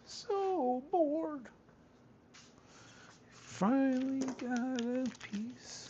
So bored. Finally got a piece.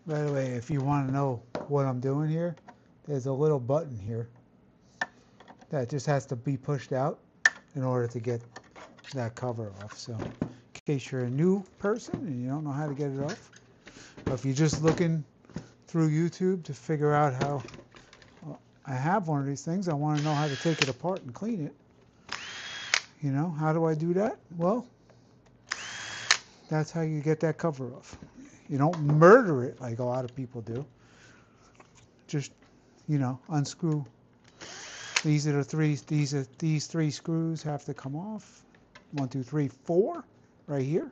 By the way, if you want to know what I'm doing here, there's a little button here that just has to be pushed out in order to get that cover off. So in case you're a new person and you don't know how to get it off, or if you're just looking through YouTube to figure out how I have one of these things, I want to know how to take it apart and clean it. You know, how do I do that? Well, that's how you get that cover off. You don't murder it like a lot of people do. Just, you know, unscrew. These three screws have to come off. 1, 2, 3, 4 right here.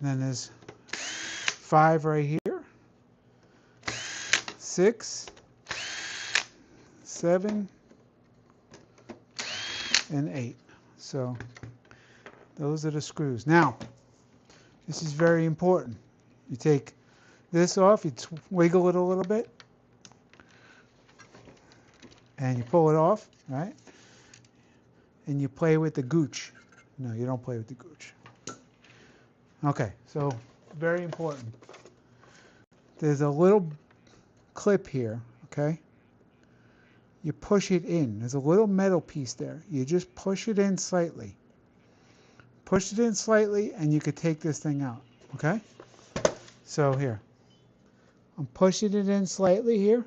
And then there's 5 right here. 6, 7, and 8. So those are the screws. Now, this is very important. You take this off, you wiggle it a little bit, and you pull it off, right? And you play with the gooch. No, you don't play with the gooch. Okay, so very important. There's a little clip here, okay? You push it in. There's a little metal piece there. You just push it in slightly. Push it in slightly, and you could take this thing out, okay? So here, I'm pushing it in slightly here.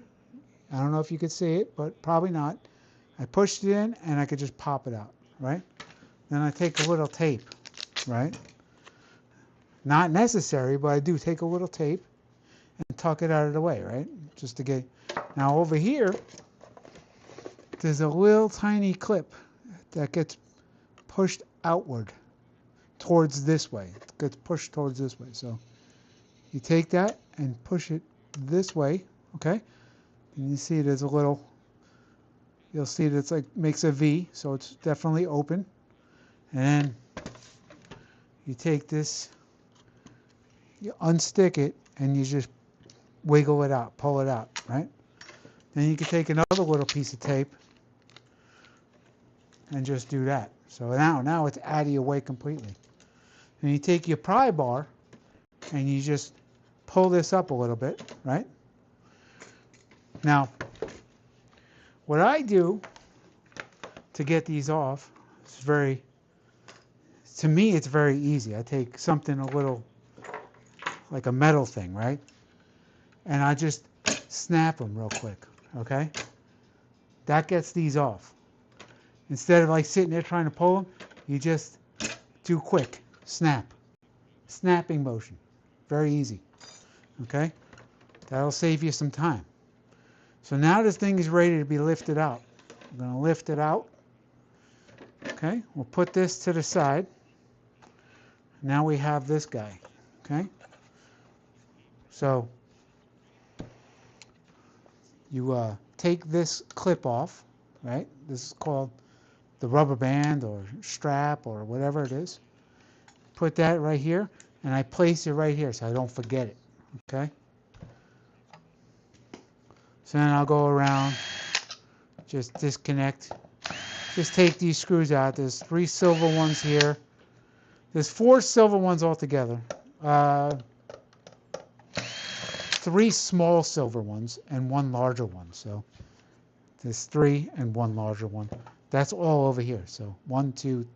I don't know if you could see it, but probably not. I pushed it in, and I could just pop it out, right? Then I take a little tape, right? Not necessary, but I do take a little tape and tuck it out of the way, right? Just to get... Now over here, there's a little tiny clip that gets pushed outward towards this way. It gets pushed towards this way. So you take that and push it this way, okay? And you see there's a little, you'll see that it's like, makes a V, so it's definitely open. And then you take this, you unstick it, and you just wiggle it out, pull it out, right? Then you can take another little piece of tape and just do that. So now it's out of your way completely. And you take your pry bar and you just pull this up a little bit, right? Now, what I do to get these off is to me it's very easy. I take something a little, like a metal thing, right? And I just snap them real quick, okay? That gets these off. Instead of like sitting there trying to pull them, you just do quick, snap. Snapping motion, very easy, okay? That'll save you some time. So now this thing is ready to be lifted out. I'm going to lift it out. Okay, we'll put this to the side. Now we have this guy. Okay, so you take this clip off, right? This is called the rubber band or strap or whatever it is. Put that right here, and I place it right here so I don't forget it. Okay. So then I'll go around, just disconnect, just take these screws out. There's 3 silver ones here. There's 4 silver ones altogether. 3 small silver ones and 1 larger one. So there's 3 and 1 larger one. That's all over here. So 1, 2,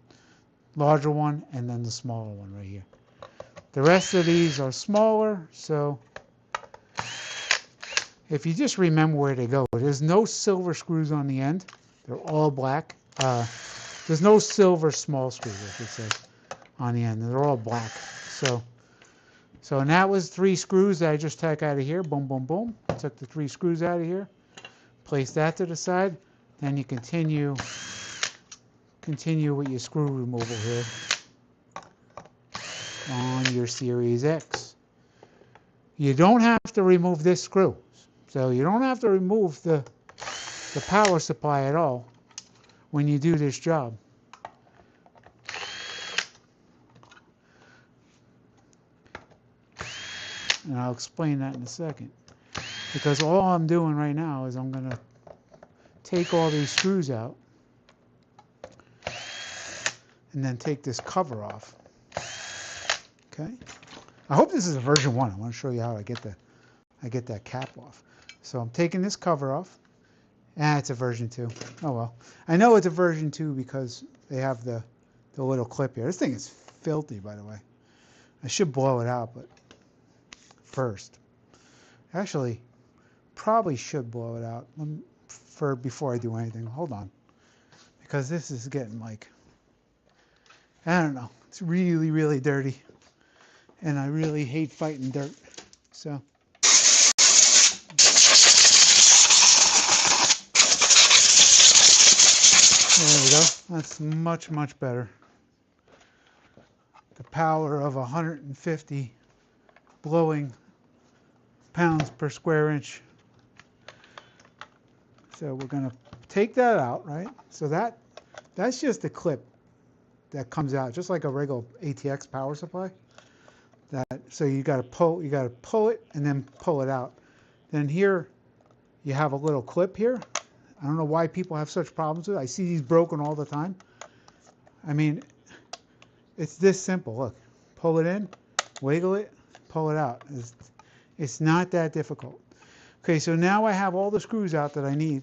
larger one, and then the smaller one right here. The rest of these are smaller, so if you just remember where they go, there's no silver screws on the end. They're all black. There's no silver small screws, I should say, on the end. They're all black. So So, and that was 3 screws that I just took out of here. Boom, boom, boom. Took the 3 screws out of here. Place that to the side. Then you continue with your screw removal here on your Series X. You don't have to remove this screw. So you don't have to remove the power supply at all when you do this job. And I'll explain that in a second. Because all I'm doing right now is I'm going to take all these screws out and then take this cover off. Okay? I hope this is a version 1. I want to show you how I get that cap off. So I'm taking this cover off. It's a version 2. Oh well. I know it's a version 2 because they have the little clip here. This thing is filthy, by the way. I should blow it out, but first. Actually, probably should blow it out before I do anything. Hold on. Because this is getting like, I don't know. It's really, really dirty. And I really hate fighting dirt. So. There we go. That's much, much better. The power of 150 blowing pounds per square inch. So we're going to take that out, right? So that's just a clip that comes out, just like a regular ATX power supply. So you got to pull it and then pull it out. Then here you have a little clip here. I don't know why people have such problems with it. I see these broken all the time. I mean, it's this simple. Look, pull it in, wiggle it, pull it out. It's not that difficult. Okay, so now I have all the screws out that I need.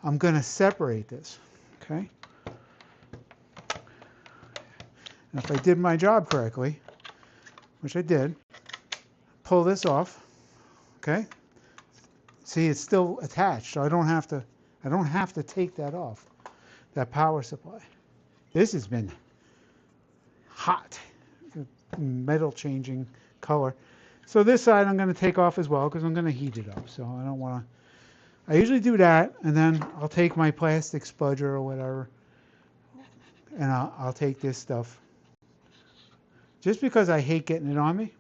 I'm going to separate this. Okay. And if I did my job correctly, which I did, pull this off. Okay. See, it's still attached, so I don't have to take that off, that power supply. This has been hot, metal changing color. So this side I'm going to take off as well because I'm going to heat it up. So I don't want to, I usually do that, and then I'll take my plastic spudger or whatever, and I'll take this stuff. Just because I hate getting it on me.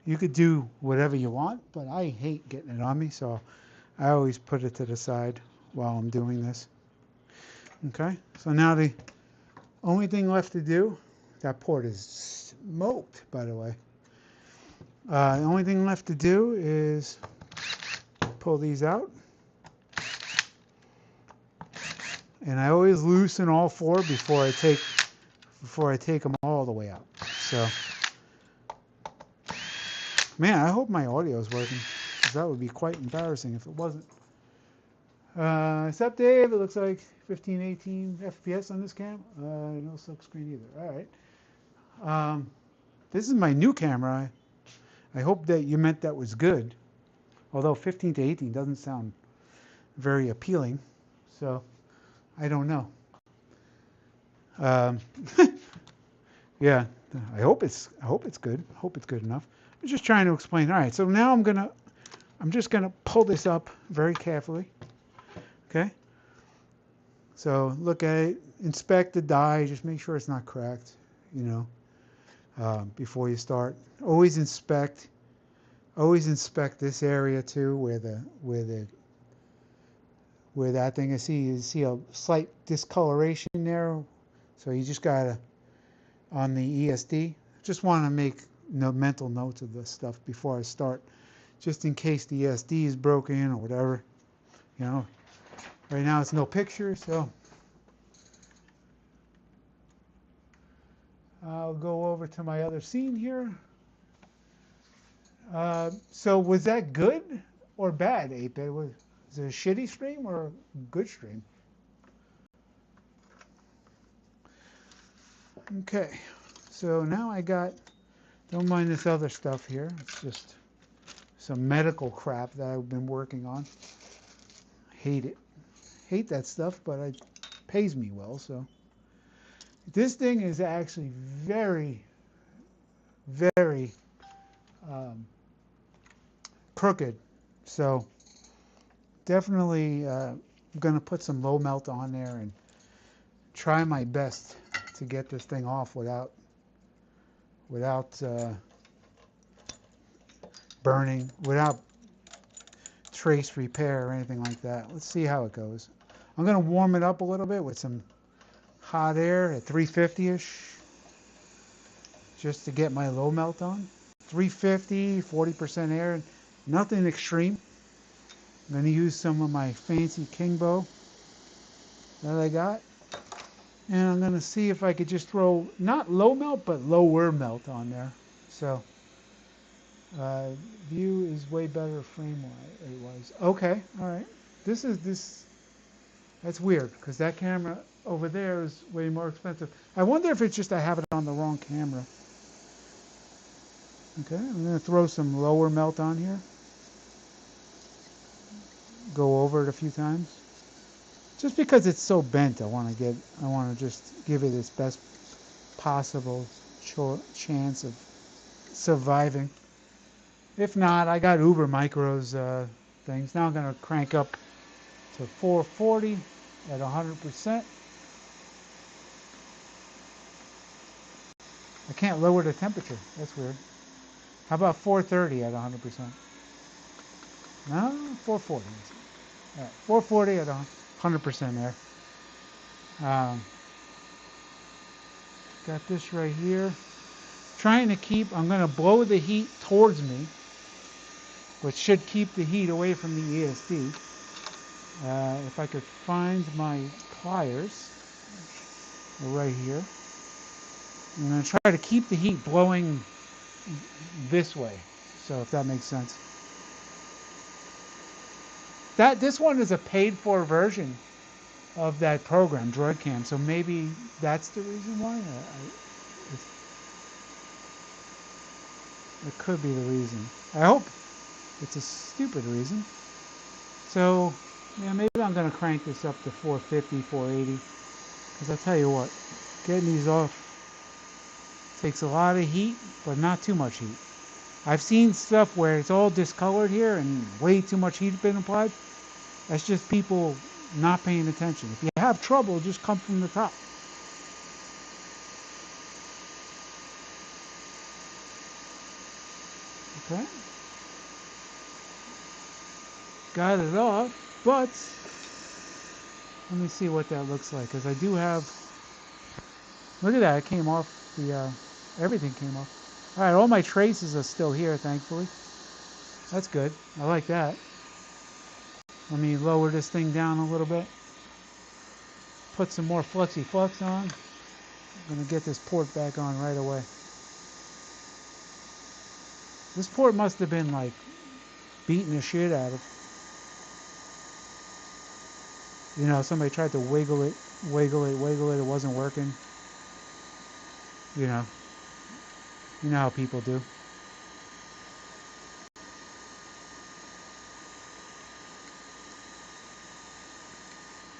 You could do whatever you want, but I hate getting it on me, so I always put it to the side while I'm doing this. Okay, so now the only thing left to do, that port is smoked, by the way. The only thing left to do is pull these out. And I always loosen all 4 before I take them all the way out. So, man, I hope my audio is working, because that would be quite embarrassing if it wasn't. Except Dave, it looks like 15, 18 FPS on this cam. No silk screen either. All right. This is my new camera. I hope that you meant that was good. Although 15 to 18 doesn't sound very appealing. So, I don't know. Yeah, I hope it's good. I hope it's good enough. I'm just trying to explain. All right, so now I'm just gonna pull this up very carefully. Okay. So look at it, inspect the die, just make sure it's not cracked, before you start. Always inspect this area too, where that thing is. You see a slight discoloration there, so you just gotta, on the ESD, just want to make mental notes of this stuff before I start, just in case the ESD is broken or whatever. Right now it's no picture, so I'll go over to my other scene here. So was that good or bad, 8-bit? Was it a shitty stream or a good stream? Okay, so now don't mind this other stuff here. It's just some medical crap that I've been working on. Hate it. Hate that stuff, but it pays me well, so. This thing is actually very, very crooked. So definitely I'm going to put some low melt on there and try my best to get this thing off without burning, without trace repair or anything like that. Let's see how it goes. I'm going to warm it up a little bit with some hot air at 350-ish just to get my low melt on. 350, 40% air, nothing extreme. I'm going to use some of my fancy king bow that I got. And I'm going to see if I could just throw, not low melt, but lower melt on there. So, view is way better frame-wise. Okay, all right. That's weird, because that camera over there is way more expensive. I wonder if it's just I have it on the wrong camera. Okay, I'm going to throw some lower melt on here. Go over it a few times. Just because it's so bent, I want to just give it its best possible chance of surviving. If not, I got Uber Micros things. Now I'm going to crank up to 440 at 100%. I can't lower the temperature. That's weird. How about 430 at 100%? No, 440. All right, 440 at 100% there. Got this right here. Trying to keep, I'm going to blow the heat towards me, which should keep the heat away from the ESD. If I could find my pliers, they're right here. I'm going to try to keep the heat blowing this way, so if that makes sense. This one is a paid-for version of that program, DroidCam, so maybe that's the reason why. It could be the reason. I hope it's a stupid reason. So, yeah, maybe I'm going to crank this up to 450, 480. Because I'll tell you what, getting these off takes a lot of heat, but not too much heat. I've seen stuff where it's all discolored here and way too much heat has been applied. That's just people not paying attention. If you have trouble, just come from the top. Okay. Got it off, but let me see what that looks like, because I do have, look at that, it came off, everything came off. All right, all my traces are still here, thankfully. That's good. I like that. Let me lower this thing down a little bit. Put some more Fluxy Flux on. I'm going to get this port back on right away. This port must have been like beating the shit out of. You know, somebody tried to wiggle it, it wasn't working. You know how people do.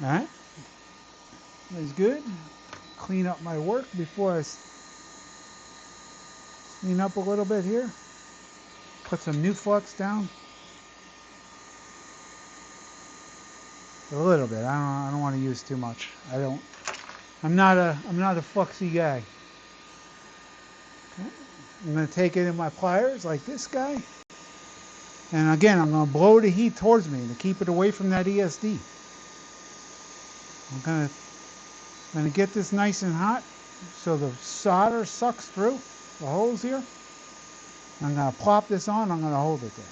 All right, that's good. Clean up my work before I clean up a little bit here. Put some new flux down. A little bit. I don't want to use too much. I'm not a fluxy guy. Okay. I'm going to take it in my pliers like this guy. And again, I'm going to blow the heat towards me to keep it away from that ESD. I'm going to get this nice and hot so the solder sucks through the holes here. I'm going to plop this on. I'm going to hold it there.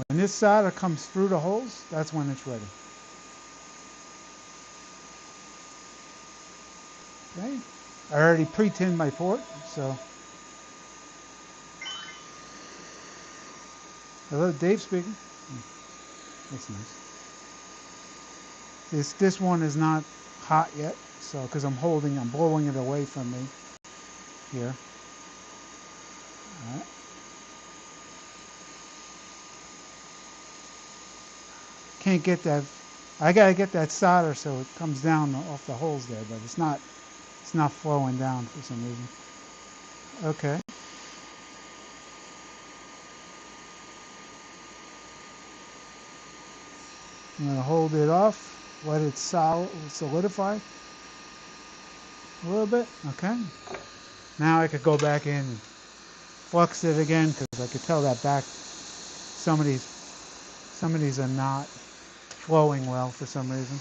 When this solder comes through the holes, that's when it's ready. Okay. I already pre-tinned my port, so. Hello, Dave speaking. That's nice. This one is not hot yet, so because I'm blowing it away from me here. All right. Can't get that. I gotta get that solder so it comes down off the holes there, but it's not flowing down for some reason. Okay. I'm going to hold it off, let it solidify a little bit. Okay. Now I could go back in and flux it again because I could tell that back some of these are not flowing well for some reason.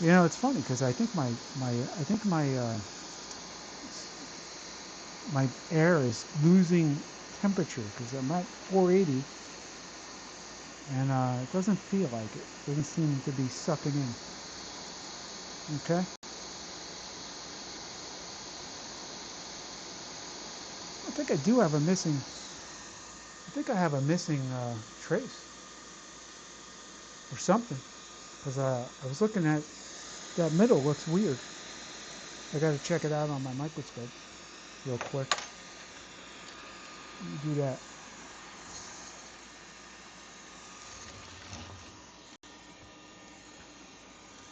You know, it's funny because I think my air is losing temperature because I'm at 480 and it doesn't feel like it. It doesn't seem to be sucking in. Okay. I think I do have a missing. I think I have a missing trace or something because I was looking at that middle. Looks weird. I got to check it out on my microscope real quick. Let me do that.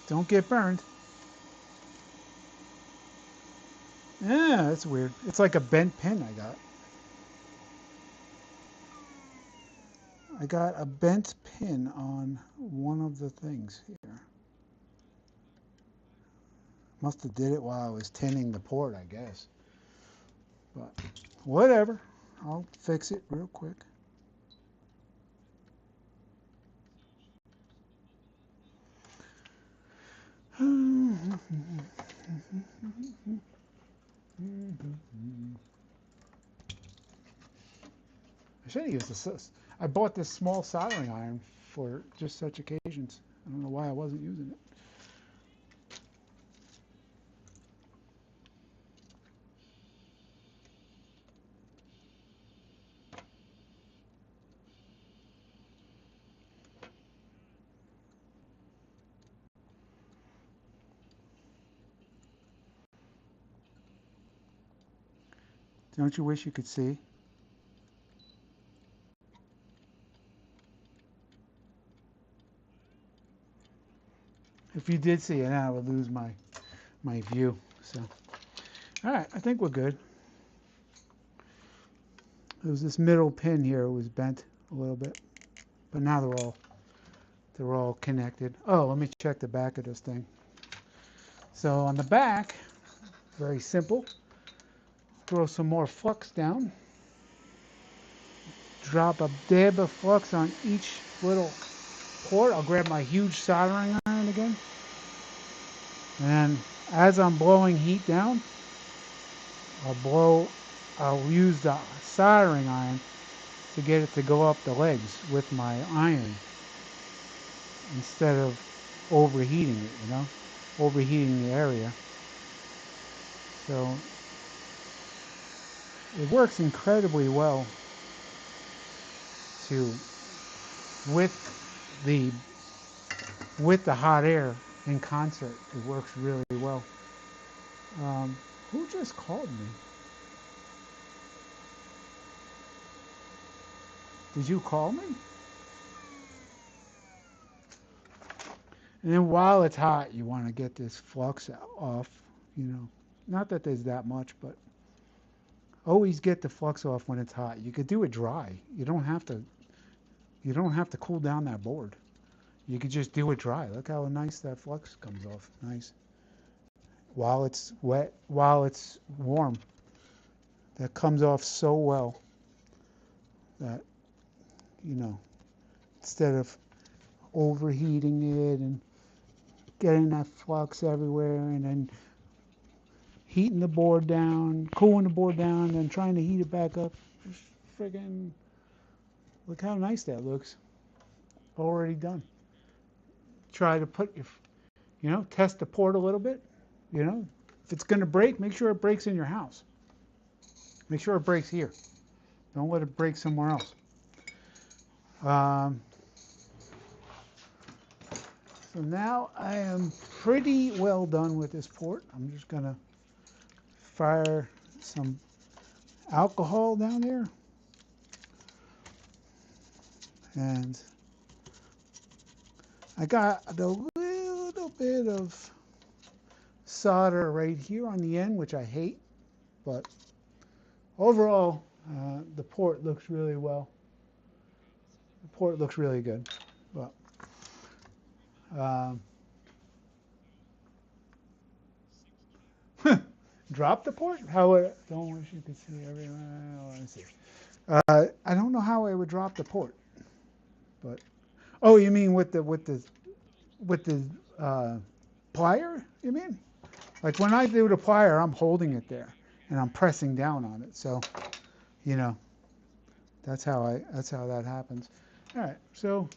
Don't get burned. Yeah, that's weird. It's like a bent pin I got. I got a bent pin on one of the things here. Must have did it while I was tinning the port, I guess. But whatever. I'll fix it real quick. I should have used this. I bought this small soldering iron for just such occasions. I don't know why I wasn't using it. Don't you wish you could see? If you did see it, I would lose my view. So, all right, I think we're good. There was this middle pin here. It was bent a little bit, but now they're all connected. Oh, let me check the back of this thing. So on the back, very simple. Throw some more flux down. Drop a dab of flux on each little port. I'll grab my huge soldering iron again. And as I'm blowing heat down, I'll use the soldering iron to get it to go up the legs with my iron instead of overheating it, overheating the area. So it works incredibly well with the hot air in concert. It works really well. Who just called me? Did you call me? And then while it's hot, you want to get this flux off, Not that there's that much, but always get the flux off when it's hot. You could do it dry. You don't have to cool down that board. You could just do it dry. Look how nice that flux comes off. Nice. While it's wet, while it's warm. That comes off so well that, instead of overheating it and getting that flux everywhere and then heating the board down, cooling the board down, and trying to heat it back up. Just friggin' look how nice that looks. Already done. Try to put your, test the port a little bit. If it's going to break, make sure it breaks in your house. Make sure it breaks here. Don't let it break somewhere else. So now I am pretty well done with this port. I'm just going to fire some alcohol down there. And I got a little bit of solder right here on the end, which I hate, but overall the port looks really well. port looks really good. But drop the port? How would, don't wish you could see everyone. Let me see. I don't know how I would drop the port, but oh, you mean with the plier? You mean? Like when I do the plier, I'm holding it there and I'm pressing down on it. So, you know, that's how that happens. All right, so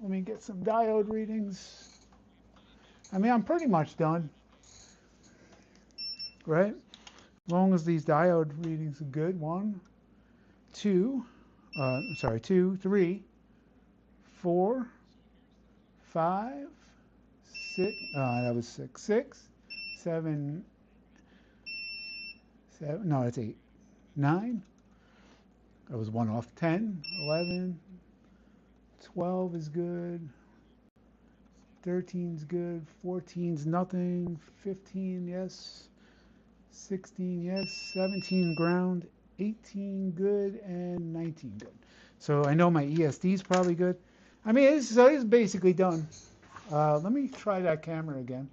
let me get some diode readings. I mean, I'm pretty much done, right? As long as these diode readings are good. 1, 2, 2, 3, 4, 5, 6. That was 6, 6, 7, 7. No, that's 8, 9. That was 1 off. 10, 11, 12 is good. 13's good. 14's nothing. 15, yes. 16, yes. 17 ground. 18 good, and 19 good. So I know my ESD's probably good. I mean, it's basically done. Let me try that camera again.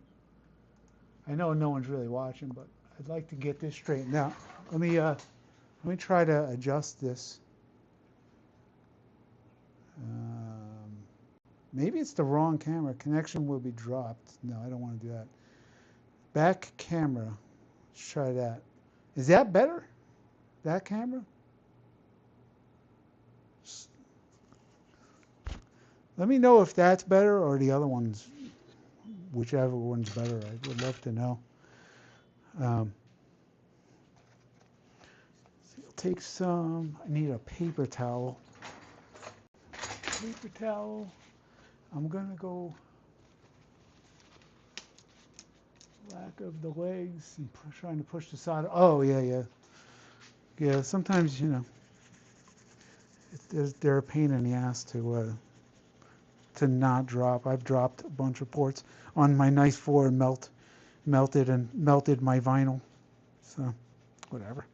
I know no one's really watching, but I'd like to get this straightened out. Let me try to adjust this. Maybe it's the wrong camera. Connection will be dropped. No, I don't want to do that. Back camera. Let's try that. Is that better? That camera? Let me know if that's better or the other one's, whichever one's better. I would love to know. I'll take some. I need a paper towel. Paper towel. I'm gonna go lack of the legs and trying to push the side. Oh yeah. Sometimes they're a pain in the ass to not drop. I've dropped a bunch of ports on my nice 4 and melted my vinyl. So whatever.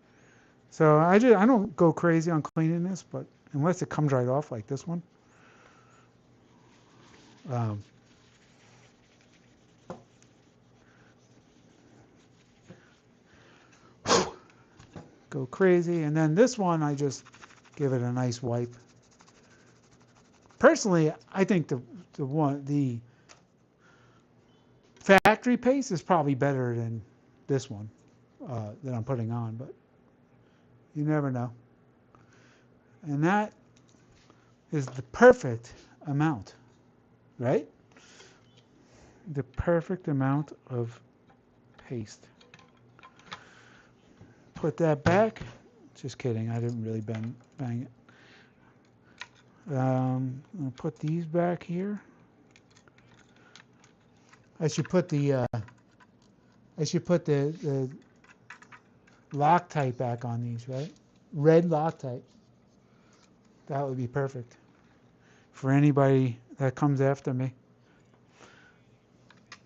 So I don't go crazy on cleaning this, but unless it comes right off like this one. Go crazy, and then this one I just give it a nice wipe. Personally, I think the factory paste is probably better than this one that I'm putting on, but you never know. And that is the perfect amount, right? The perfect amount of paste. Put that back. Just kidding, I didn't really bang it. I'll put these back here. I should put the Loctite back on these, right? Red Loctite. That would be perfect for anybody that comes after me.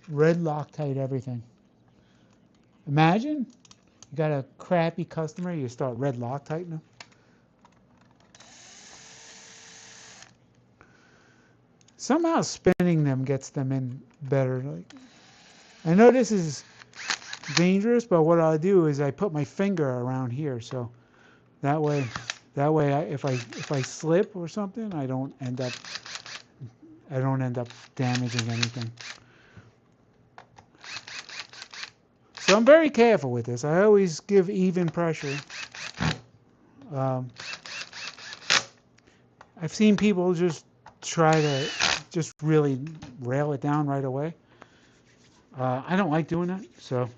Red Loctite everything. Imagine you got a crappy customer, you start red Loctite them. Somehow spinning them gets them in better. Like, I know this is dangerous, but what I'll do is I put my finger around here, so that way if I slip or something, I don't end up damaging anything. So I'm very careful with this. I always give even pressure. I've seen people just try to just really rail it down right away. I don't like doing that. So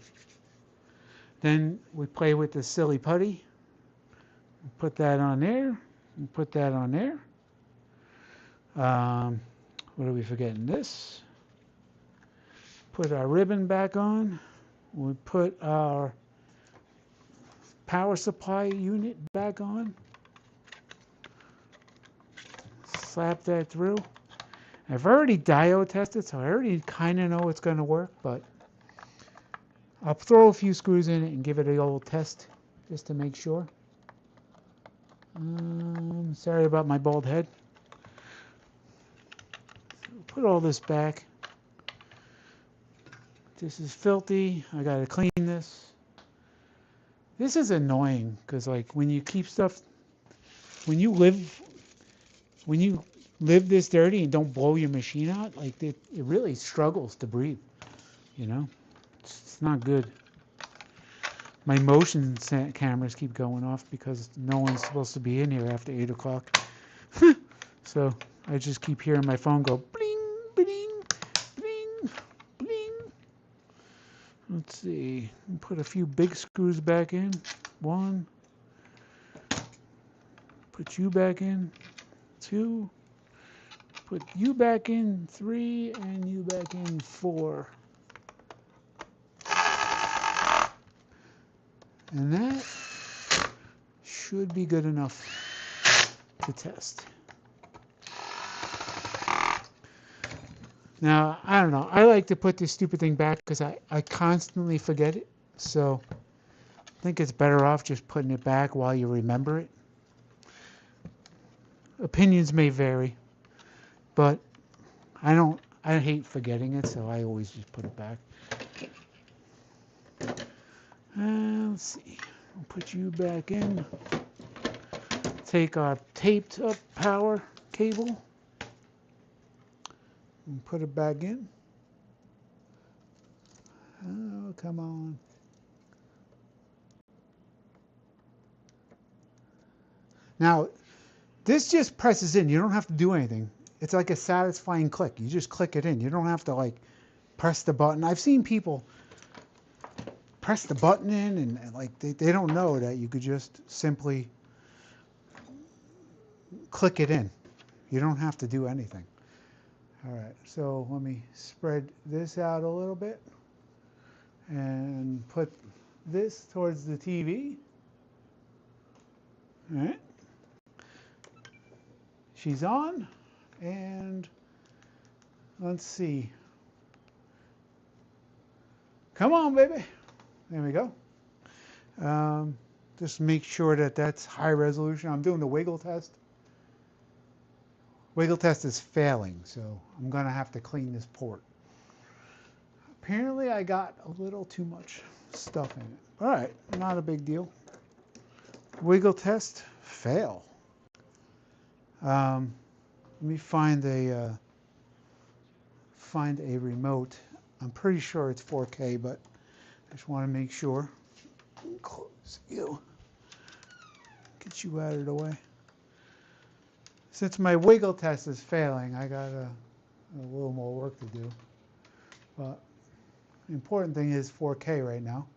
then we play with the silly putty. Put that on there. And put that on there. What are we forgetting? This. Put our ribbon back on. We put our power supply unit back on. Slap that through. I've already diode tested, so I already kind of know it's going to work, but I'll throw a few screws in it and give it a old test just to make sure. Sorry about my bald head. put all this back. This is filthy. I gotta clean this. This is annoying because like when you keep stuff, when you live this dirty and don't blow your machine out, like it really struggles to breathe. You know, it's not good. My motion cameras keep going off because no one's supposed to be in here after 8 o'clock. So I just keep hearing my phone go bling, bling, bling, bling. Let's see. Put a few big screws back in. 1. Put you back in. 2. Put you back in. 3. And you back in. 4. And that should be good enough to test. Now, I don't know. I like to put this stupid thing back because I constantly forget it. So I think it's better off just putting it back while you remember it. Opinions may vary, but I hate forgetting it, so I always just put it back. Let's see. I'll put you back in. Take our taped up power cable and put it back in. Oh, come on. Now, this just presses in. You don't have to do anything. It's like a satisfying click. You just click it in. You don't have to like press the button. I've seen people press the button in and like they don't know that you could just simply click it in. You don't have to do anything. All right, so let me spread this out a little bit and put this towards the TV. All right. She's on, and let's see. Come on, baby. There we go. Just make sure that that's high resolution. I'm doing the wiggle test. Wiggle test is failing, so I'm going to have to clean this port. Apparently, I got a little too much stuff in it. All right, not a big deal. Wiggle test, fail. Let me find a remote. I'm pretty sure it's 4K, but I just want to make sure. Close you. Get you out of the way. Since my wiggle test is failing, I got a little more work to do. But the important thing is 4K right now.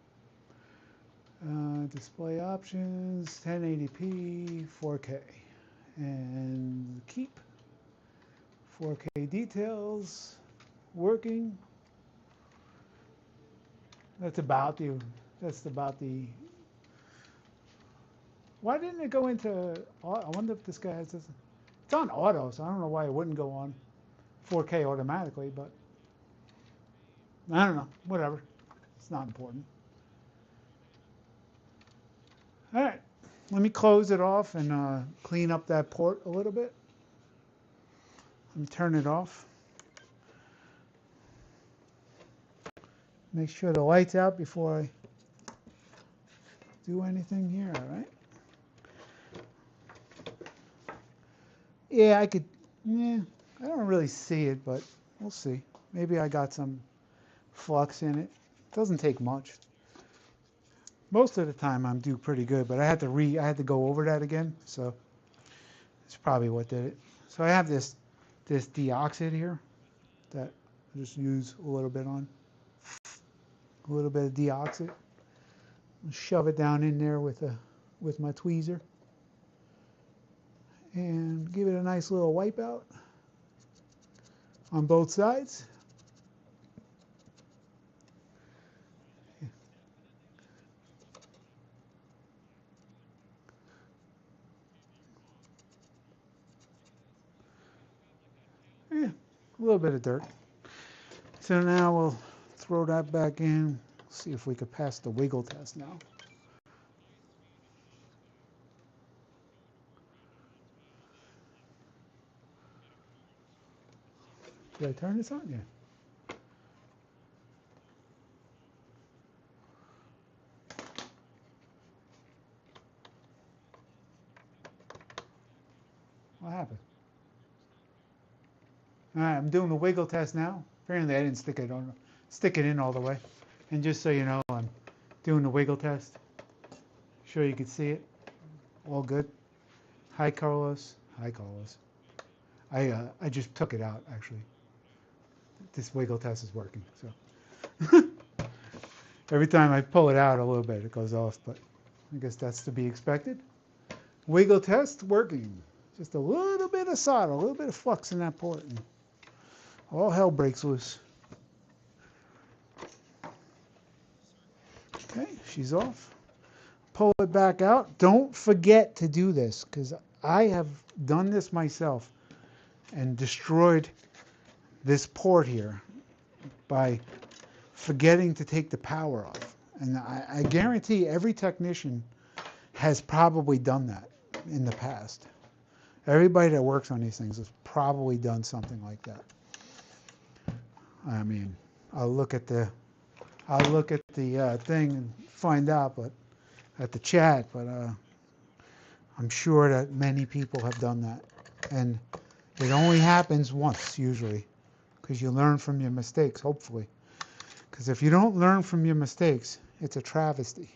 Display options, 1080p, 4K. And keep. 4K details, working. That's about the, why didn't it go into, I wonder if this guy has this, it's on auto, so I don't know why it wouldn't go on 4K automatically, but I don't know, whatever. It's not important. All right, let me close it off and clean up that port a little bit. Let me turn it off. Make sure the light's out before I do anything here, all right? Yeah, I don't really see it, but we'll see. Maybe I got some flux in it. It doesn't take much. Most of the time I'm do pretty good, but I had to go over that again, so it's probably what did it. So I have this deoxide here that I just use a little bit on. A little bit of deoxide. Shove it down in there with my tweezer. And give it a nice little wipe out on both sides. Yeah, a little bit of dirt. So now we'll throw that back in. See if we could pass the wiggle test now. Should I turn this on? Yeah. What happened? All right, I'm doing the wiggle test now. Apparently I didn't stick it in all the way. And just so you know, I'm doing the wiggle test. Sure you can see it. All good. Hi, Carlos. Hi, Carlos. I just took it out, actually. This wiggle test is working. So every time I pull it out a little bit, it goes off, but I guess that's to be expected. Wiggle test working. Just a little bit of solder, a little bit of flux in that port, and all hell breaks loose. Okay, she's off. Pull it back out. Don't forget to do this, because I have done this myself and destroyed this port here by forgetting to take the power off. And I guarantee every technician has probably done that in the past. Everybody that works on these things has probably done something like that. I mean, I'll look at the thing and find out, but at the chat, but I'm sure that many people have done that. And it only happens once, usually, because you learn from your mistakes, hopefully. Because if you don't learn from your mistakes, it's a travesty.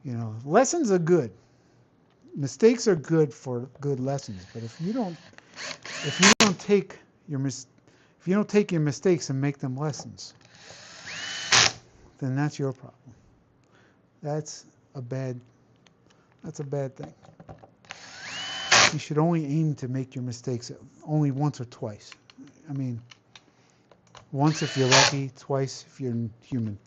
You know, lessons are good. Mistakes are good for good lessons. But if you don't take your mistakes and make them lessons, then that's your problem. That's a bad thing. You should only aim to make your mistakes only once or twice. I mean, once if you're lucky, twice if you're human.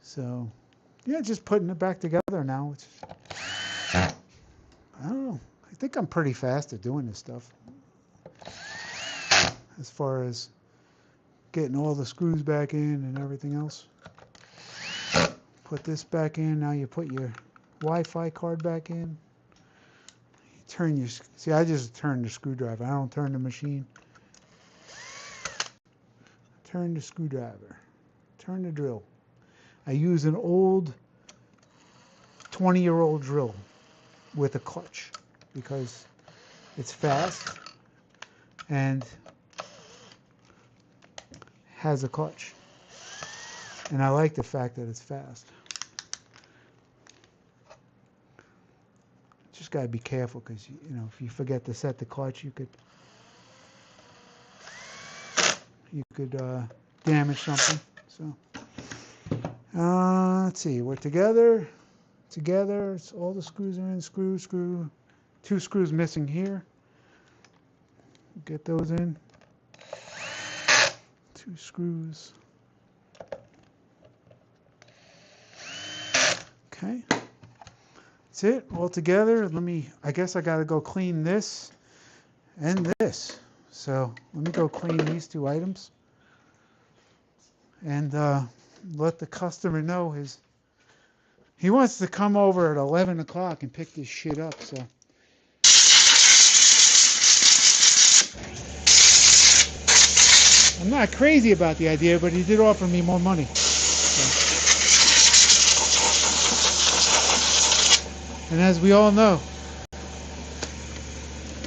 So, yeah, just putting it back together now. I don't know. I think I'm pretty fast at doing this stuff. As far as getting all the screws back in and everything else. Put this back in. Now you put your Wi-Fi card back in. See, I just turn the screwdriver. I don't turn the machine. Turn the screwdriver. Turn the drill. I use an old 20-year-old drill with a clutch because it's fast and has a clutch. And I like the fact that it's fast. Just got to be careful because, you know, if you forget to set the clutch, you could damage something. So let's see, we're together. It's all the screws are in. Screw. 2 screws missing here. Get those in. 2 screws. Okay. That's it, all together. I guess I gotta go clean this and this. So let me go clean these 2 items and let the customer know he wants to come over at 11 o'clock and pick this shit up. So I'm not crazy about the idea, but he did offer me more money. So. And as we all know,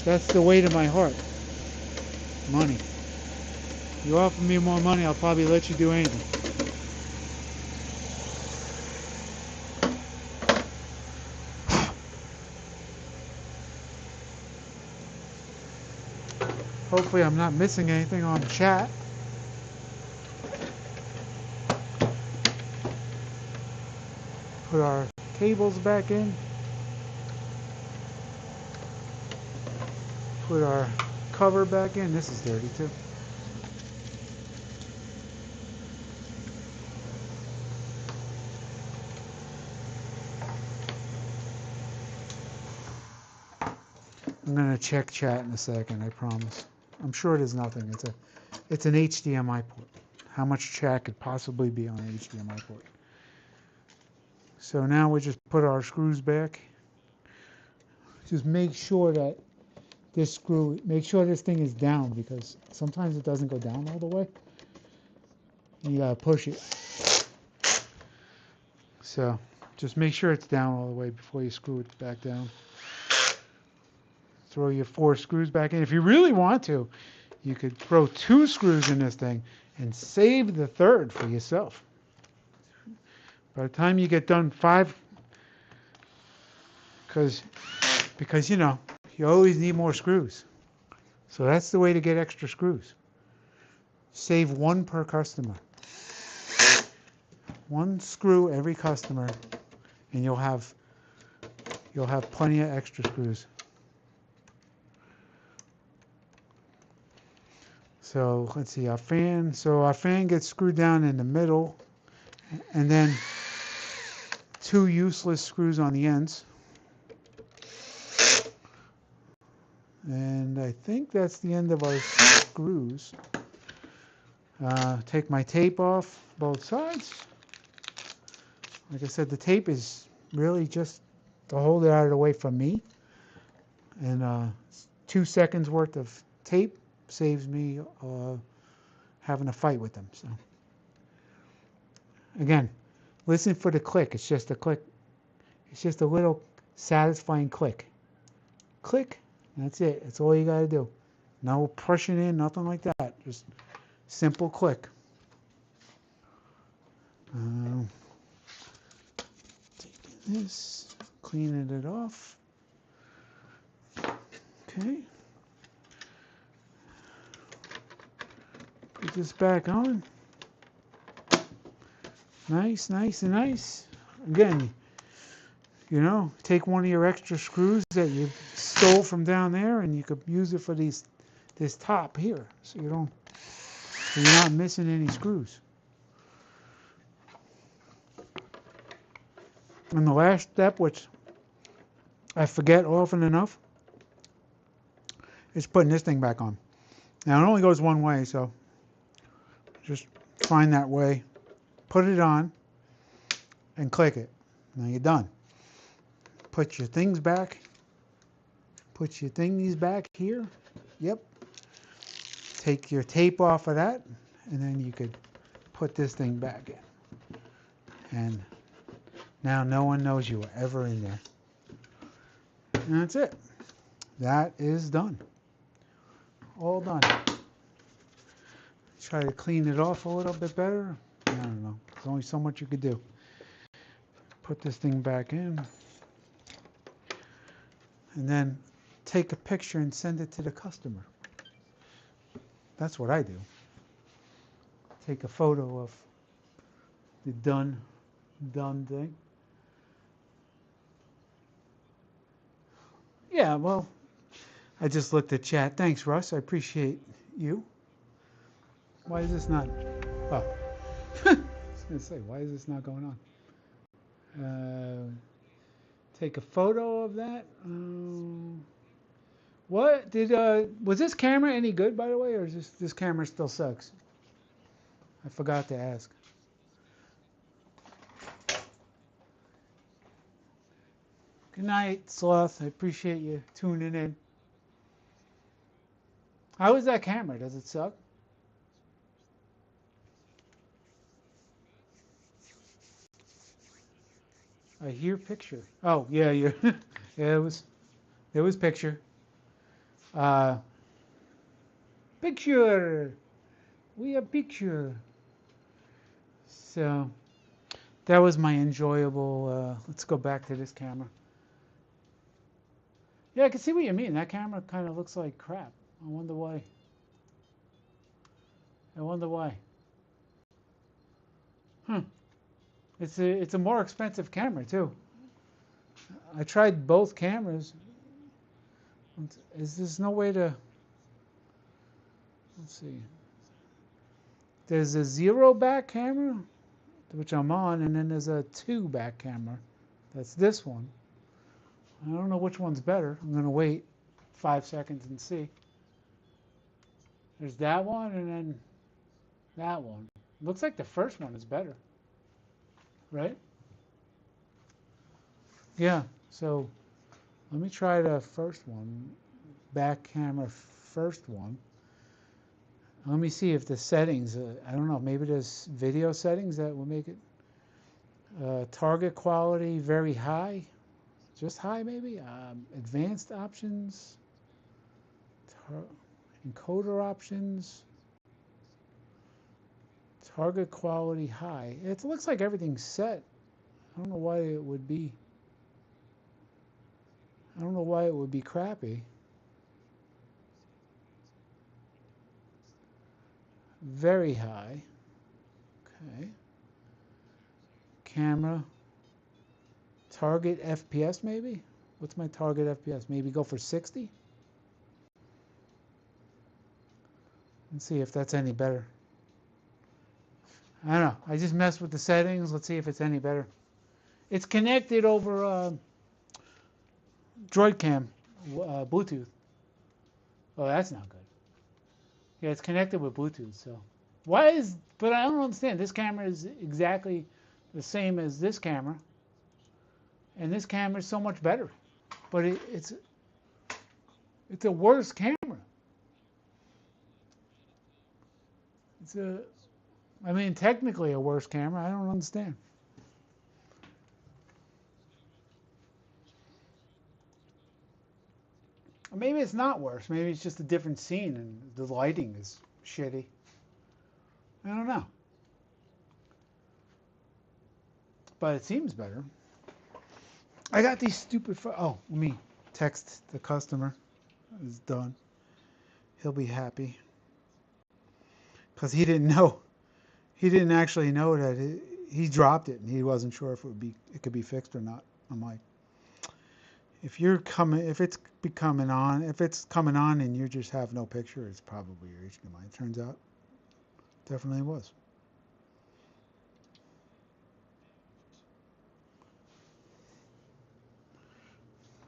that's the weight of my heart. Money. You offer me more money, I'll probably let you do anything. Hopefully I'm not missing anything on the chat. Put our cables back in. Put our cover back in. This is dirty too. I'm going to check chat in a second, I promise. I'm sure there's nothing. It's an HDMI port. How much chat could possibly be on an HDMI port? So now we just put our screws back. just make sure that this screw, make sure this thing is down, because sometimes it doesn't go down all the way. You gotta push it. So just make sure it's down all the way before you screw it back down. Throw your 4 screws back in. If you really want to, you could throw 2 screws in this thing and save the 3rd for yourself. By the time you get done 5, because you know, you always need more screws. So that's the way to get extra screws. Save 1 per customer. 1 screw every customer, and you'll have plenty of extra screws. So let's see, our fan. So our fan gets screwed down in the middle, and then 2 useless screws on the ends. And I think that's the end of our screws. Take my tape off both sides. Like I said, the tape is really just to hold it out of the way from me. And 2 seconds worth of tape saves me having a fight with them. So again, listen for the click. It's just a click. It's just a little satisfying click. Click. That's it. That's all you got to do. No pushing in, nothing like that. Just simple click. Taking this, cleaning it off. Okay. Put this back on. Nice, nice, and nice. Again, you know, take one of your extra screws that you stole from down there, and you could use it for this top here, so you're not missing any screws. And the last step, which I forget often enough, is putting this thing back on. Now it only goes one way, so just find that way, put it on, and click it. Now you're done. Put your things back. Put your thingies back here. Yep. Take your tape off of that, and then you could put this thing back in. And now no one knows you were ever in there. And that's it. That is done. All done. Try to clean it off a little bit better. I don't know. There's only so much you could do. Put this thing back in. And then take a picture and send it to the customer. That's what I do. Take a photo of the done thing. Yeah, well, I just looked at chat. Thanks, Russ. I appreciate you. Why is this not? Oh, I was going to say, why is this not going on? Take a photo of that. What did? Was this camera any good, by the way, or is this camera still sucks? I forgot to ask. Good night, Sloth. I appreciate you tuning in. How is that camera? Does it suck? I hear picture. Oh, yeah, yeah. Yeah, it was picture. Picture. We have picture. So that was my enjoyable. Let's go back to this camera. Yeah, I can see what you mean. That camera kind of looks like crap. I wonder why. I wonder why. It's a more expensive camera too. I tried both cameras. Is there's no way to? Let's see. There's a 0 back camera, which I'm on, and then there's a 2 back camera. That's this one. I don't know which one's better. I'm gonna wait 5 seconds and see. There's that one, and then that one. Looks like the first one is better. Right? Yeah, so Let me try the first one, back camera first one. Let me see if the settings, I don't know, maybe there's video settings that will make it target quality very high, just high maybe, advanced options, encoder options, target quality high. It looks like everything's set. I don't know why it would be. I don't know why it would be crappy. Very high. Okay. Camera. Target FPS maybe? What's my target FPS? Maybe go for 60? Let's see if that's any better. I don't know. I just messed with the settings. Let's see if it's any better. It's connected over Droidcam, Bluetooth. Oh, that's not good. Yeah, it's connected with Bluetooth. So why is? But I don't understand. This camera is exactly the same as this camera, and this camera is so much better. But it's a worse camera. It's I mean, technically a worse camera. I don't understand. Or maybe it's not worse. Maybe it's just a different scene and the lighting is shitty. I don't know. But it seems better. I got these stupid... Oh, let me text the customer. It's done. He'll be happy. Because he didn't know. He didn't actually know that he dropped it and he wasn't sure if it could be fixed or not. I'm like, if it's coming on and you just have no picture, it's probably your HDMI. It turns out, definitely was.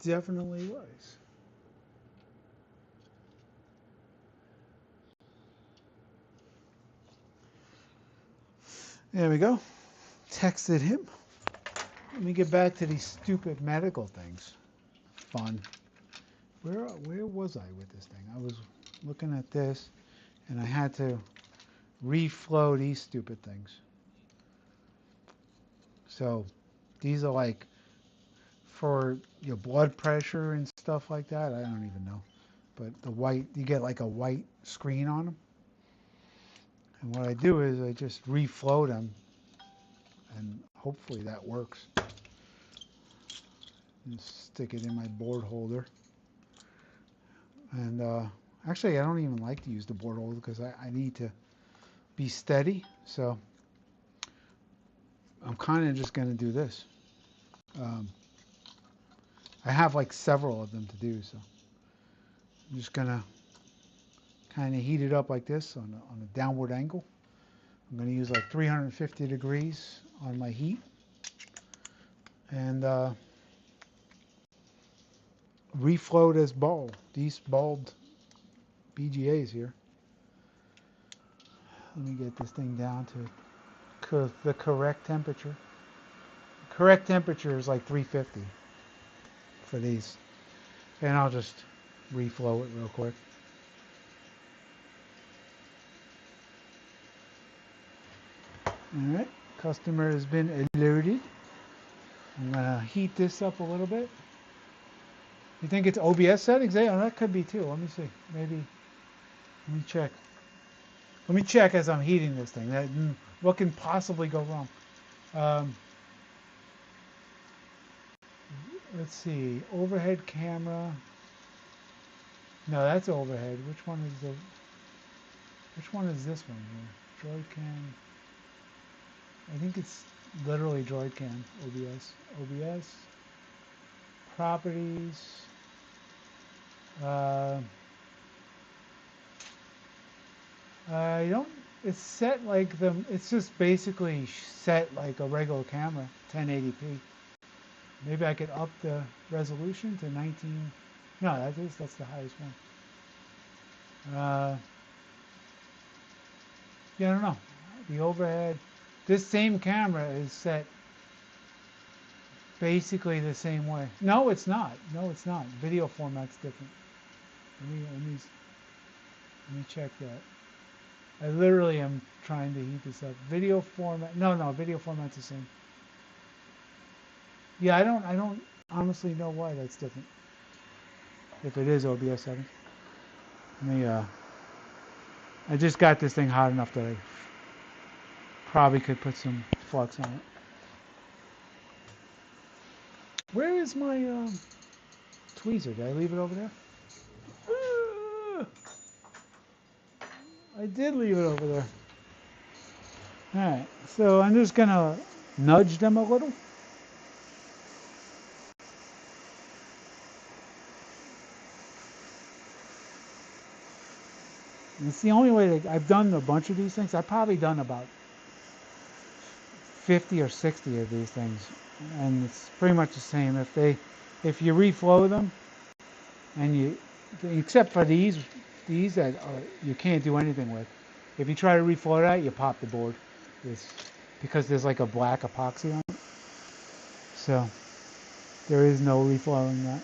Definitely was. There we go. Texted him. Let me get back to these stupid medical things. Fun. Where was I with this thing? I was looking at this, and I had to reflow these stupid things. So these are like for your blood pressure and stuff like that. I don't even know. But you get like a white screen on them. And what I do is I just reflow them, and hopefully that works. And stick it in my board holder. And actually, I don't even like to use the board holder because I need to be steady. So I'm kind of just going to do this. I have like several of them to do, so I'm just going to kind of heat it up like this on a downward angle. I'm going to use like 350 degrees on my heat. And reflow this bulb, these bulbed BGAs here. Let me get this thing down to the correct temperature. The correct temperature is like 350 for these. And I'll just reflow it real quick. Alright, customer has been alerted. I'm going to heat this up a little bit. You think it's OBS settings? Yeah, that could be too. Let me see. Maybe. Let me check. Let me check as I'm heating this thing. What can possibly go wrong? Let's see. Overhead camera. No, that's overhead. Which one is this one here? Droidcam. I think it's literally Droidcam. OBS. Properties. I don't. It's set like it's just basically set like a regular camera, 1080p. Maybe I could up the resolution to 19. No, that's the highest one. Yeah, I don't know. The overhead. This same camera is set basically the same way. No, it's not. No, it's not. Video format's different. Let me check that. I literally am trying to heat this up. Video format. No, video format's the same. Yeah, I don't honestly know why that's different. If it is OBS settings. Let me I just got this thing hot enough that I probably could put some flux on it. Where is my tweezer? Did I leave it over there? I did leave it over there. Alright, so I'm just gonna nudge them a little. And it's the only way that I've done a bunch of these things. I've probably done about 50 or 60 of these things. And it's pretty much the same. If you reflow them, and except for these that you can't do anything with. If you try to reflow that, you pop the board. Because there's like a black epoxy on it. So there is no reflowing that.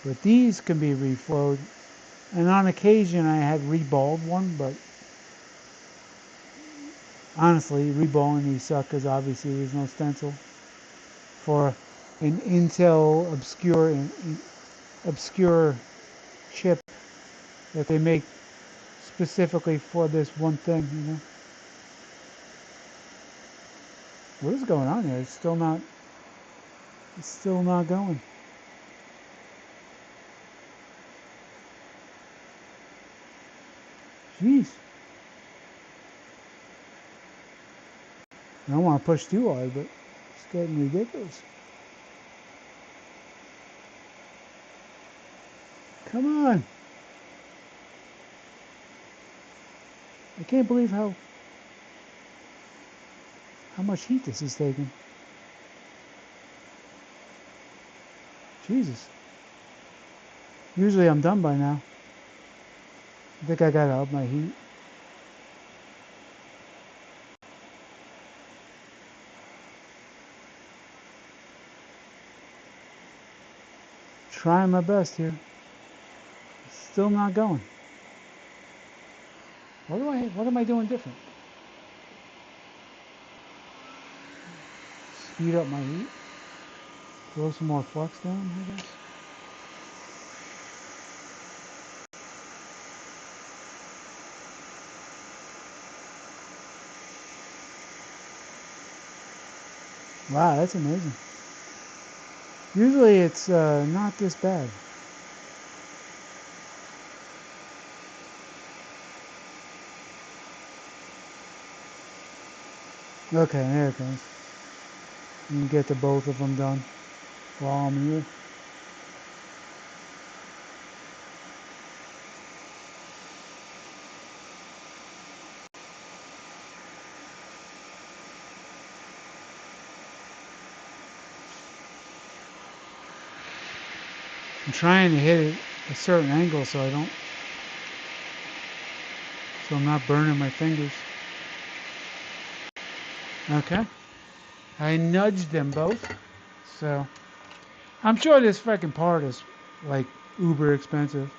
But these can be reflowed. And on occasion I had reballed one, but honestly, reballing these suck because obviously there's no stencil for an Intel obscure chip that they make specifically for this one thing, you know. What is going on here? It's still not going. Jeez. I don't want to push too hard, but it's getting ridiculous. Come on. I can't believe how much heat this is taking. Jesus. Usually I'm done by now. I think I gotta up my heat. Trying my best here. Still not going. What am I doing different? Speed up my heat. Throw some more flux down, I guess. Wow, that's amazing. Usually it's not this bad. Okay, there it goes. You can get the both of them done while I'm here. I'm trying to hit it a certain angle so I'm not burning my fingers. Okay. I nudged them both. So I'm sure this freaking part is like uber expensive.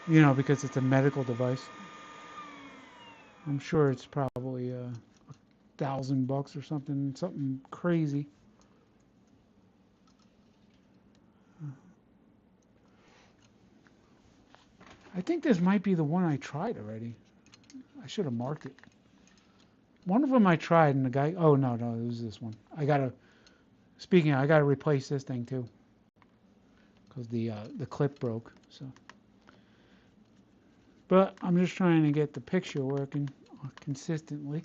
You know, because it's a medical device. I'm sure it's probably $1,000 or something crazy. I think this might be the one I tried already. I should have marked it. One of them I tried, and the guy. Oh no, it was this one. I gotta replace this thing too, because the clip broke. So, but I'm just trying to get the picture working consistently.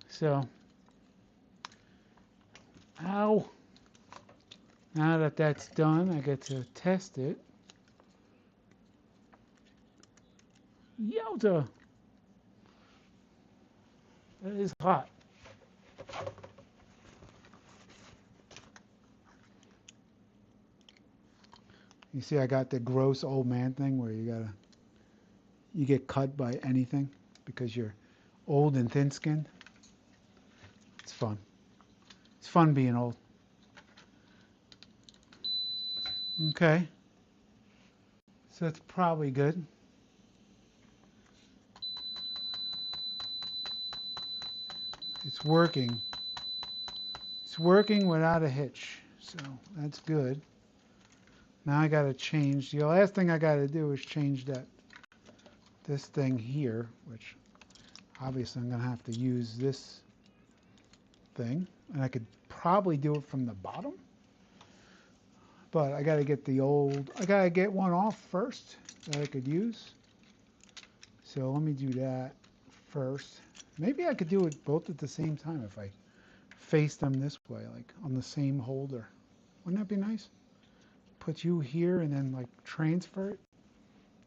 So, ow. Now that that's done, I get to test it. Yowza! That is hot. You see, I got the gross old man thing where you get cut by anything because you're old and thin-skinned. It's fun. It's fun being old. Okay. So that's probably good. It's working. It's working without a hitch. So that's good. Now I got to change. The last thing I got to do is change this thing here, which obviously I'm going to have to use this thing. And I could probably do it from the bottom. But I got to get I got to get one off first that I could use. So let me do that first. Maybe I could do it both at the same time if I face them this way, like on the same holder. Wouldn't that be nice? Put you here and then like transfer it.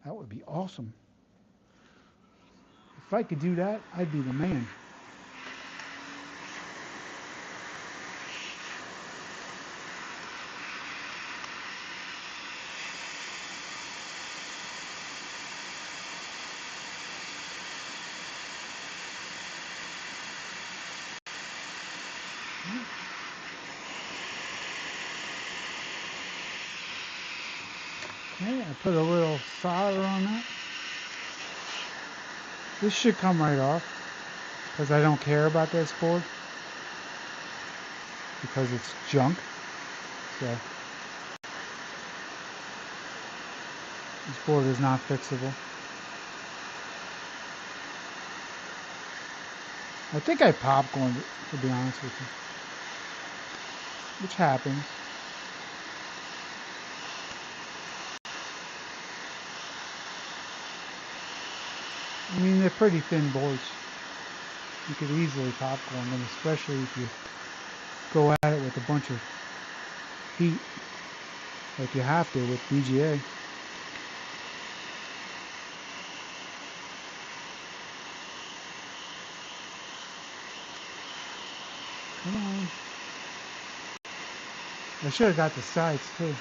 That would be awesome. If I could do that, I'd be the man. Okay, I put a little solder on that. This should come right off because I don't care about this board because it's junk. So this board is not fixable. I think I popcorned it, to be honest with you, which happens. I mean, they're pretty thin boards. You could easily popcorn them, especially if you go at it with a bunch of heat, like you have to with BGA. Come on. I should have got the sides too.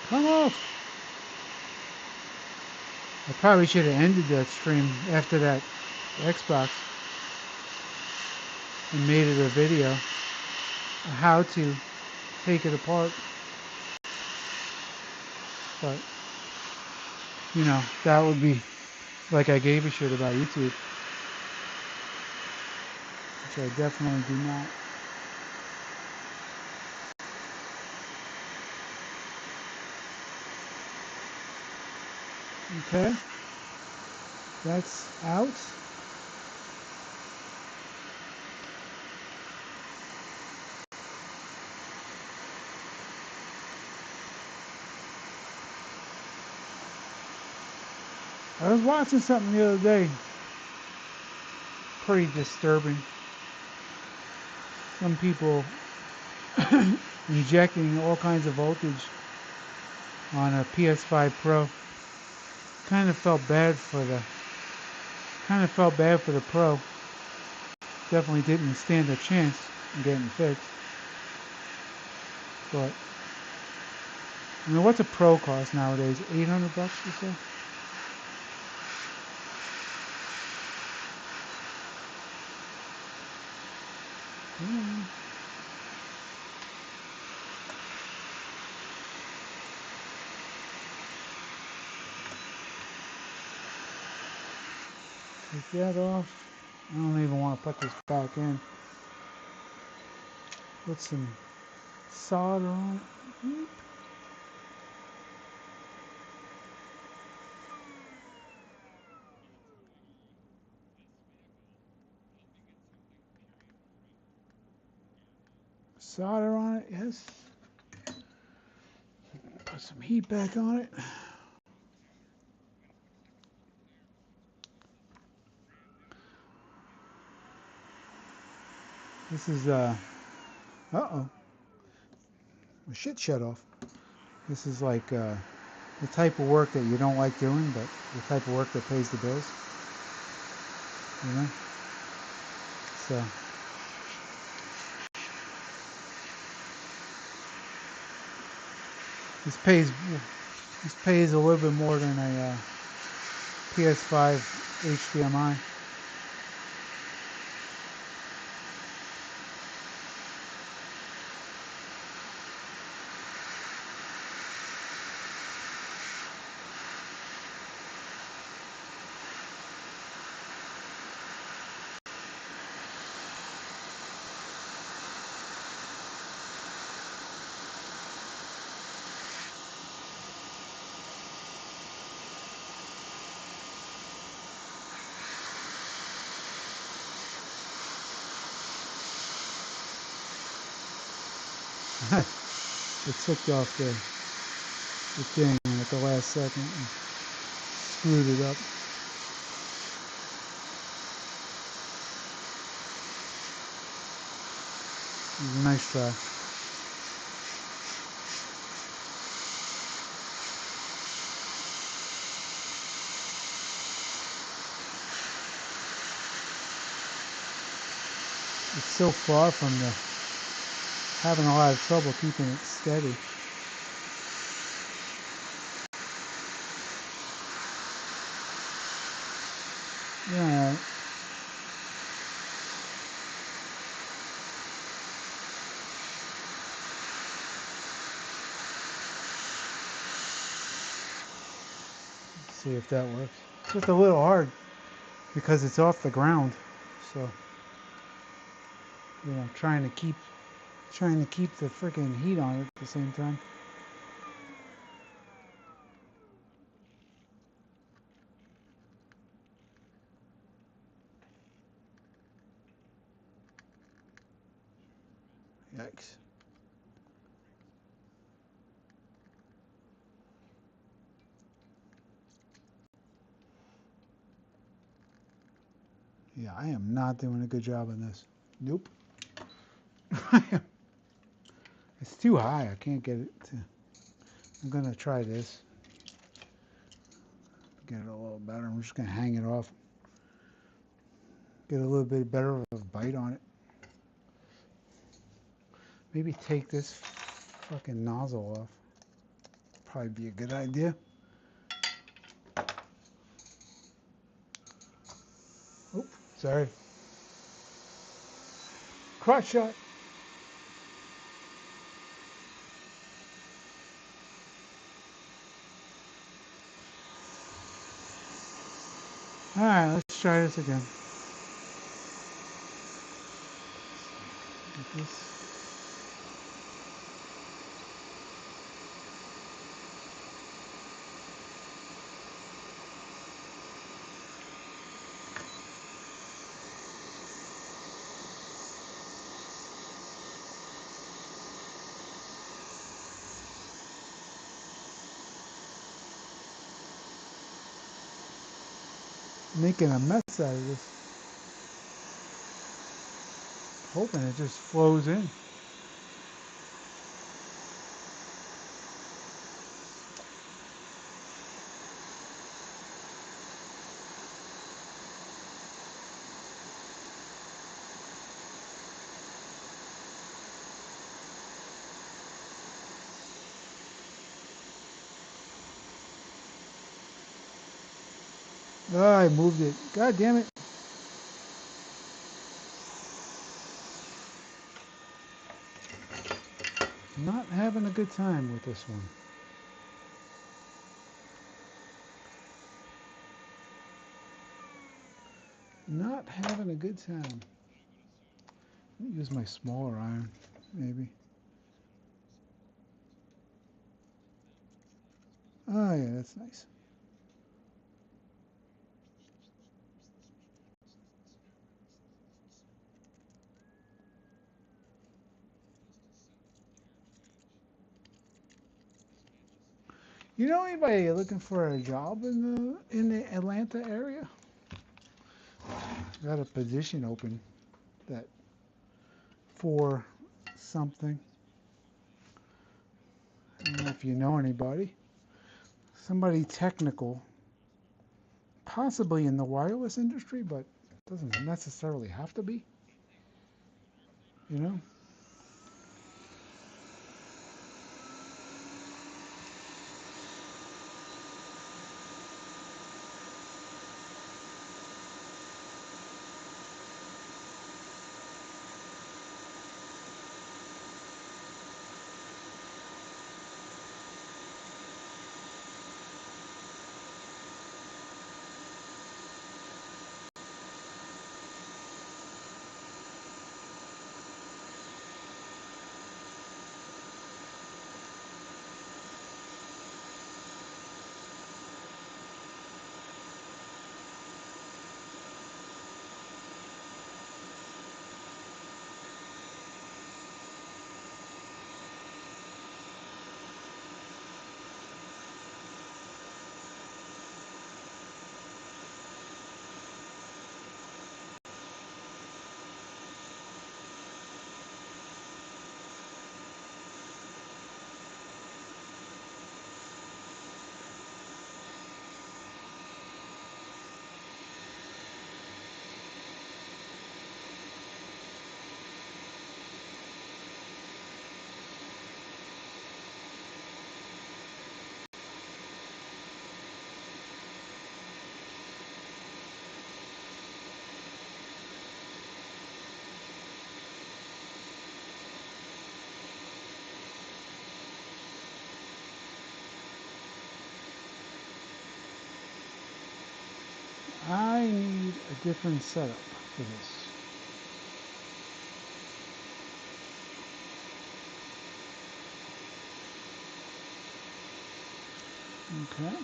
Come on! I probably should have ended that stream after that Xbox and made it a video on how to take it apart. But, you know, that would be like I gave a shit about YouTube, which I definitely do not. Okay, that's out. I was watching something the other day, pretty disturbing. Some people injecting all kinds of voltage on a PS5 Pro. Kind of felt bad for the Pro. Definitely didn't stand a chance in getting fixed. But I mean, what's a Pro cost nowadays? $800, you say? Take that off. I don't even want to put this back in. Put some solder on it. Solder on it, yes. Put some heat back on it. This is uh-oh. My shit shut off. This is like the type of work that you don't like doing, but the type of work that pays the bills. You know? So this pays a little bit more than a PS5 HDMI. It took off the thing at the last second and screwed it up. Nice try. It's so far from having a lot of trouble keeping it steady. Yeah. Let's see if that works. It's just a little hard because it's off the ground. So, you know, trying to keep the freaking heat on it at the same time. Yikes. Yeah, I am not doing a good job on this. Nope. It's too high. I can't get it to... I'm going to try this. Get it a little better. I'm just going to hang it off. Get a little bit better of a bite on it. Maybe take this fucking nozzle off. Probably be a good idea. Oop, sorry. Crotch shot. Alright, let's try this again. Get this. Making a mess out of this. Hoping it just flows in. Oh, I moved it. God damn it. Not having a good time with this one. Not having a good time. Let me use my smaller iron, maybe. Oh yeah, that's nice. You know anybody looking for a job in the Atlanta area? Got a position open that for something. I don't know if you know anybody. Somebody technical, possibly in the wireless industry, but doesn't necessarily have to be. you know. I need a different setup for this. Okay.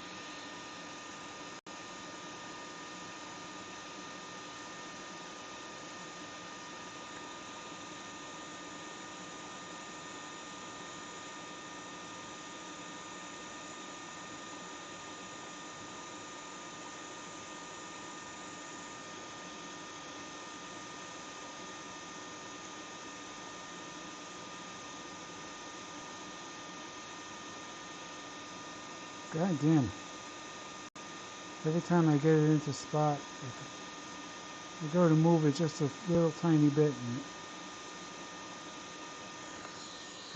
God damn. Every time I get it into spot, I go to move it just a little tiny bit and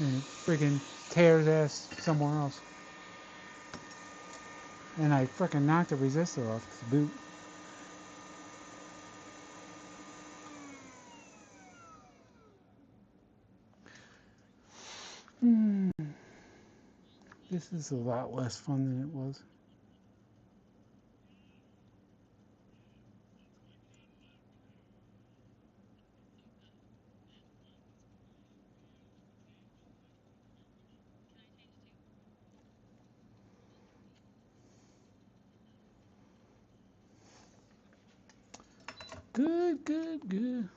it friggin' tears ass somewhere else. And I frickin' knocked the resistor off to boot. This is a lot less fun than it was. Good, good, good.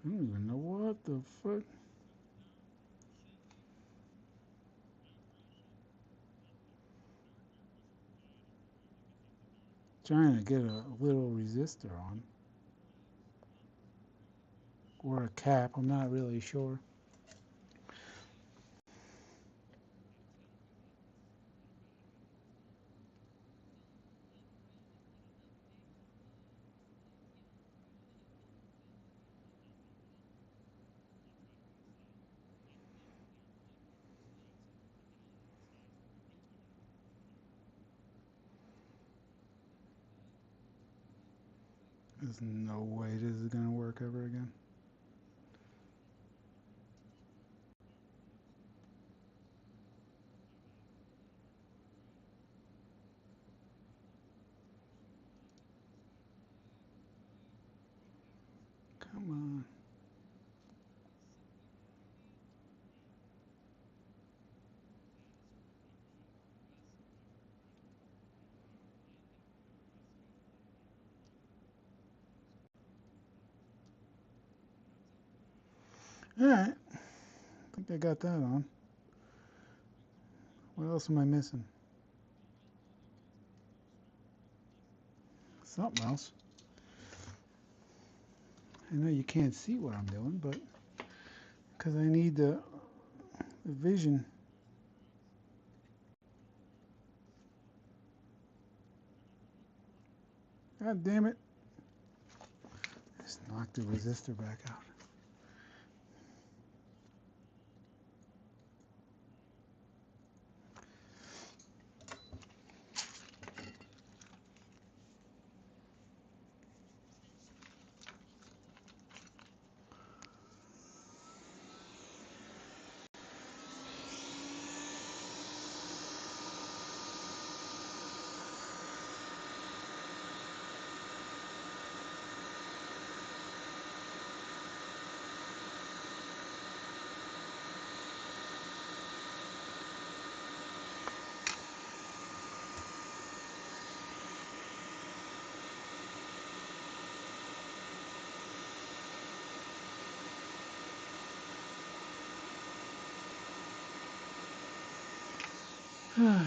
I don't even know what the fuck. Trying to get a little resistor on. Or a cap, I'm not really sure. There's no way this is gonna work ever again. Come on. Alright. I think I got that on. What else am I missing? Something else. I know you can't see what I'm doing, but because I need the vision. God damn it. Just knock the resistor back out.